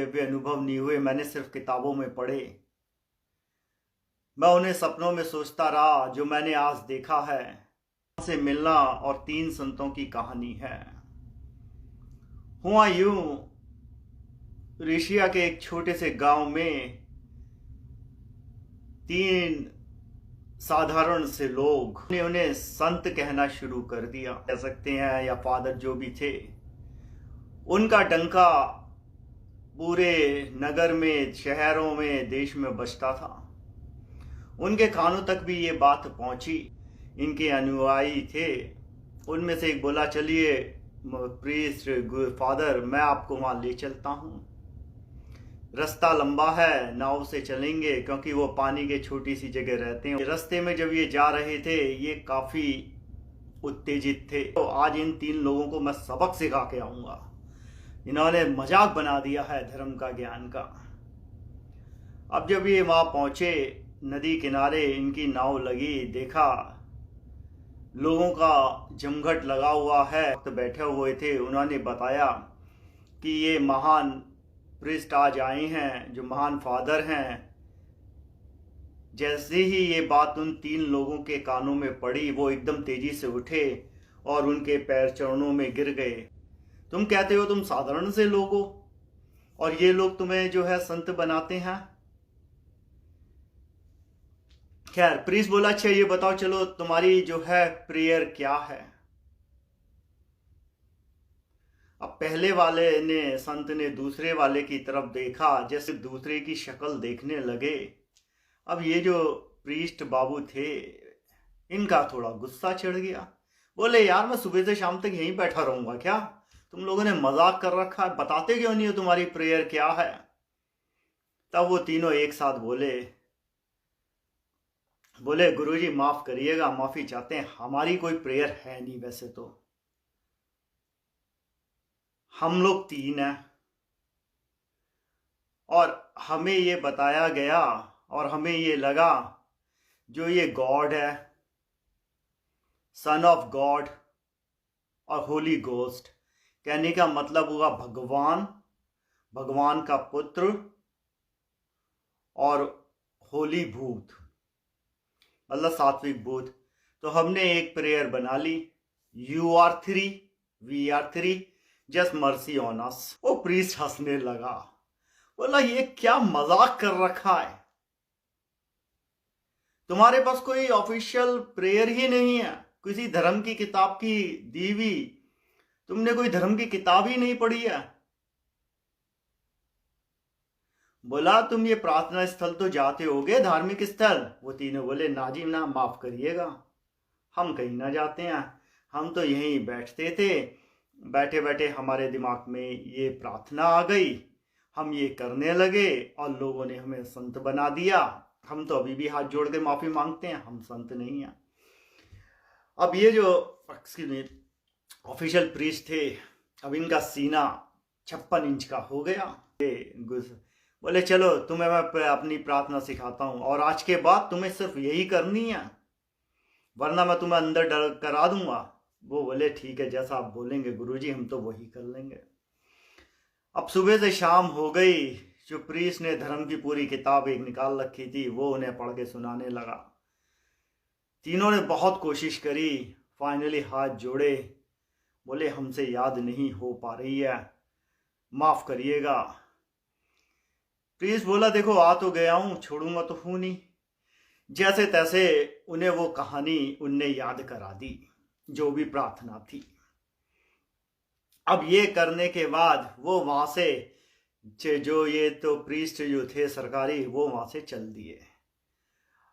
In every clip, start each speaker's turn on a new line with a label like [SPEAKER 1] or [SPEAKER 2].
[SPEAKER 1] दिव्य अनुभव नहीं हुए, मैंने सिर्फ किताबों में पढ़े। मैं उन्हें सपनों में सोचता रहा जो मैंने आज देखा है। से मिलना और 3 संतों की कहानी है। हुआ यूं, ऋषिया के एक छोटे से गांव में 3 साधारण से लोग ने उन्हें संत कहना शुरू कर दिया, कह सकते हैं, या फादर जो भी थे। उनका डंका पूरे नगर में, शहरों में, देश में बजता था। उनके कानों तक भी ये बात पहुंची। इनके अनुयायी थे। उनमें से एक बोला, चलिए प्रीस्ट फादर, मैं आपको वहां ले चलता हूं। रास्ता लंबा है, नाव से चलेंगे, क्योंकि वो पानी के छोटी सी जगह रहते हैं। रास्ते में जब ये जा रहे थे, ये काफी उत्तेजित थे। तो आज इन 3 लोगों को मैं सबक सिखा के आऊंगा। इन्होंने मजाक बना दिया है धर्म का, ज्ञान का। अब जब ये वहां पहुंचे, नदी किनारे इनकी नाव लगी, देखा लोगों का जमघट लगा हुआ है, तो बैठे हुए थे। उन्होंने बताया कि ये महान प्रीस्ट आज आए हैं, जो महान फादर हैं। जैसे ही ये बात उन 3 लोगों के कानों में पड़ी, वो एकदम तेजी से उठे और उनके पैर चरणों में गिर गए। तुम कहते हो तुम साधारण से लोग हो, और ये लोग तुम्हें जो है संत बनाते हैं। खैर, प्रीस्ट बोला, अच्छा ये बताओ, चलो तुम्हारी जो है प्रेयर क्या है। अब पहले वाले ने, संत ने दूसरे वाले की तरफ देखा, जैसे दूसरे की शक्ल देखने लगे। अब ये जो प्रीस्ट बाबू थे, इनका थोड़ा गुस्सा चढ़ गया। बोले, यार मैं सुबह से शाम तक यहीं बैठा रहूंगा क्या? तुम लोगों ने मजाक कर रखा है, बताते क्यों नहीं हो तुम्हारी प्रेयर क्या है? तब वो तीनों एक साथ बोले गुरुजी माफ करिएगा, माफी चाहते हैं, हमारी कोई प्रेयर है नहीं। वैसे तो हम लोग 3 हैं, और हमें ये बताया गया और हमें ये लगा जो ये गॉड है, सन ऑफ गॉड और होली गोस्ट, कहने का मतलब हुआ भगवान, भगवान का पुत्र, और होली भूत, मतलब सात्विक भूत। तो हमने एक प्रेयर बना ली, you are 3, we are 3, just mercy on us. वो प्रीस्ट हंसने लगा, बोला ये क्या मजाक कर रखा है, तुम्हारे पास कोई ऑफिशियल प्रेयर ही नहीं है, किसी धर्म की किताब की दी हुई, तुमने कोई धर्म की किताब ही नहीं पढ़ी है। बोला, तुम ये प्रार्थना स्थल तो जाते होगे, धार्मिक स्थल? वो तीनों बोले, ना जी ना, माफ करिएगा, हम कहीं ना जाते हैं, हम तो यहीं बैठते थे, बैठे बैठे हमारे दिमाग में ये प्रार्थना आ गई, हम ये करने लगे और लोगों ने हमें संत बना दिया। हम तो अभी भी हाथ जोड़ के माफी मांगते हैं, हम संत नहीं हैं। अब ये जो ऑफिशियल प्रीस्ट थे, अब इनका सीना 56 इंच का हो गया। बोले, चलो तुम्हें मैं अपनी प्रार्थना सिखाता हूं, और आज के बाद तुम्हें सिर्फ यही करनी है, वरना मैं तुम्हें अंदर डर करा दूंगा। वो बोले, ठीक है, जैसा आप बोलेंगे गुरुजी, हम तो वही कर लेंगे। अब सुबह से शाम हो गई। जो प्रीस्ट ने धर्म की पूरी किताब एक निकाल रखी थी, वो उन्हें पढ़ के सुनाने लगा। तीनों ने बहुत कोशिश करी, फाइनली हाथ जोड़े, बोले, हमसे याद नहीं हो पा रही है, माफ करिएगा। प्रीस्ट बोला, देखो आ तो गया हूं, छोड़ूंगा तो हूं नहीं। जैसे तैसे उन्हें वो कहानी उनने याद करा दी, जो भी प्रार्थना थी। अब ये करने के बाद वो वहां से, जो ये तो प्रीस्ट जो थे सरकारी, वो वहां से चल दिए।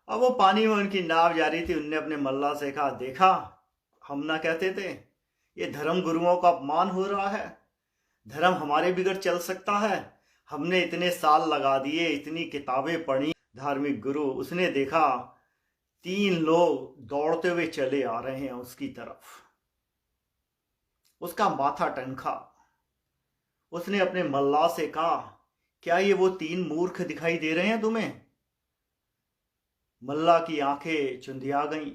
[SPEAKER 1] अब वो पानी में उनकी नाव जा रही थी, उनने अपने मल्ला से कहा, देखा हम ना कहते थे, ये धर्म गुरुओं का अपमान हो रहा है, धर्म हमारे बिगड़ चल सकता है, हमने इतने साल लगा दिए, इतनी किताबें पढ़ी, धार्मिक गुरु। उसने देखा 3 लोग दौड़ते हुए चले आ रहे हैं उसकी तरफ। उसका माथा टनका। उसने अपने मल्ला से कहा, क्या ये वो 3 मूर्ख दिखाई दे रहे हैं तुम्हें? मल्ला की आंखें चुंधिया गईं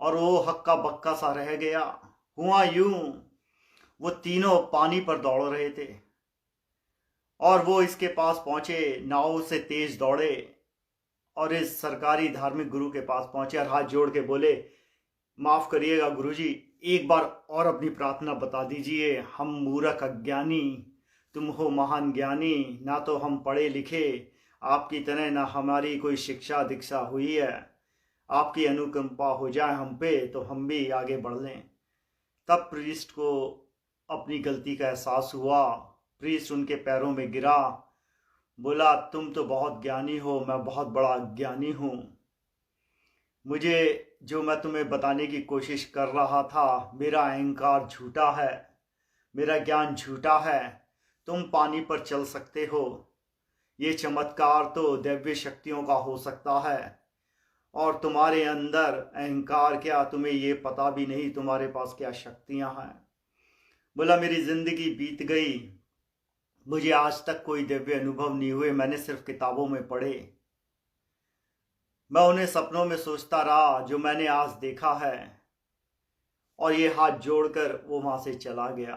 [SPEAKER 1] और वो हक्का बक्का सा रह गया। हुआ यूं, वो तीनों पानी पर दौड़ रहे थे, और वो इसके पास पहुंचे, नाव से तेज दौड़े और इस सरकारी धार्मिक गुरु के पास पहुंचे और हाथ जोड़ के बोले, माफ करिएगा गुरुजी, एक बार और अपनी प्रार्थना बता दीजिए। हम मूर्ख अज्ञानी, तुम हो महान ज्ञानी, ना तो हम पढ़े लिखे आपकी तरह, ना हमारी कोई शिक्षा दीक्षा हुई है। आपकी अनुकंपा हो जाए हम पे तो हम भी आगे बढ़ लें। तब प्रीस्ट को अपनी गलती का एहसास हुआ। प्रीस्ट उनके पैरों में गिरा, बोला, तुम तो बहुत ज्ञानी हो, मैं बहुत बड़ा अज्ञानी हूँ। मुझे जो मैं तुम्हें बताने की कोशिश कर रहा था, मेरा अहंकार झूठा है, मेरा ज्ञान झूठा है। तुम पानी पर चल सकते हो, ये चमत्कार तो दिव्य शक्तियों का हो सकता है, और तुम्हारे अंदर अहंकार क्या, तुम्हें ये पता भी नहीं तुम्हारे पास क्या शक्तियां हैं। बोला, मेरी जिंदगी बीत गई, मुझे आज तक कोई दिव्य अनुभव नहीं हुए, मैंने सिर्फ किताबों में पढ़े। मैं उन्हें सपनों में सोचता रहा जो मैंने आज देखा है। और ये हाथ जोड़कर वो वहां से चला गया।